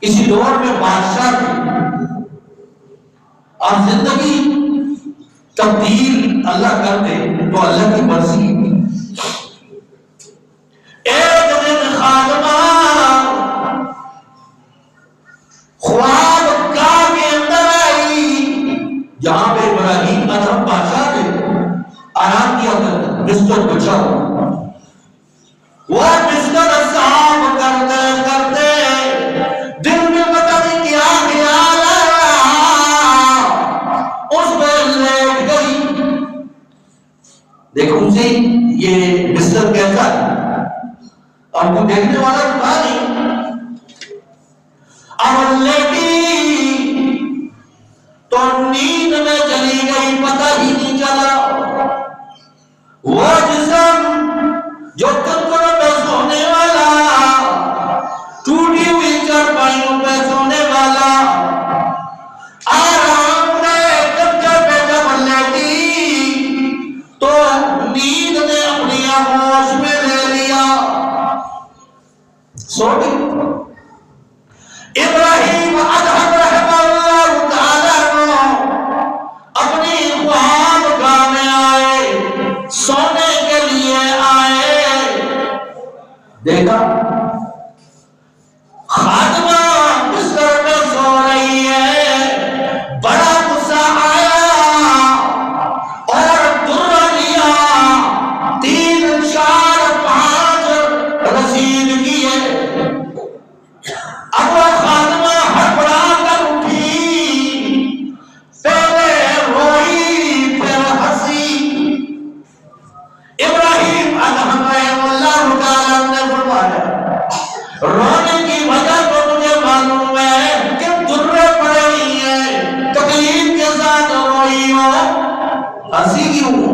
کسی دور میں بادشاہ تھے اور زندگی تبدیل اللہ کر دے تو اللہ کی مرضی. ایک دن خادمہ خواب گاہ کے اندر آئی جہاں پہ ابراہیم ادھم بادشاہ تھے، آرام کیا کرتے بستر بچاؤ. وہ بستر صاف کرتے کرتے دل میں پتہ نہیں کیا خیال آیا، اس پہ لیٹ گئی. دیکھو جی یہ بستر کیسا ہے اور کوئی دیکھنے والا تھا نہیں. اب لیٹی تو نیند میں چلی گئی، پتہ ہی نہیں چلا. وہ جسم جو کنکروں پہ سونے والا، ٹوٹی ہوئی چارپائیوں پہ سونے والا، آرام سے کنکر پہ جب لیٹی تو نیند نے اپنی آغوش میں لے لیا، سو گئی. ابراہیم ادھم رحمہ اللہ تعالیٰ اپنی خواب گاہ میں آئے، سونے کے لیے آئے. دیکھا خادمہ بستر پہ سو رہی ہے، بڑا غصہ آیا اور درہ لیا، 3 4 5 رسید کیے. اب وہ خادمہ ہڑبڑا کر اٹھی، پہلے روئی پھر ہنسی. ابراہیم ادھم رحمہ اللہ تعالیٰ نے فرمایا رونے کی وجہ تو مجھے معلوم ہے کہ درے پڑے ہوئی ہیں، تکلیف کے ساتھ روئی ہو، ہنسی کیوں ہو؟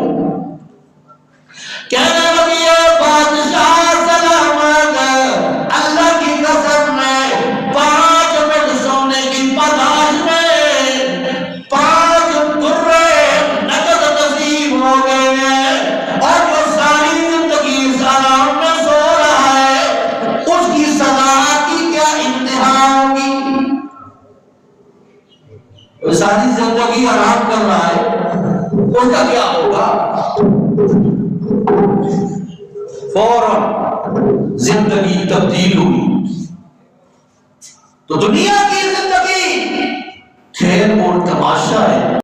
کہنے لگی ہے بادشاہ سلامت، اللہ کی قسم میں 5 منٹ سونے کی پاداش میں 5 درے نقد نصیب ہو گئے ہیں، اور جو ساری زندگی اس آرام میں سو رہا ہے اس کی سزا کی کیا انتہا ہوگی؟ وہ ساری زندگی آرام کر رہا ہے، اس کا کیا ہوگا؟ فوراً زندگی تبدیل ہوئی. تو دنیا کی زندگی کھیل اور تماشا ہے.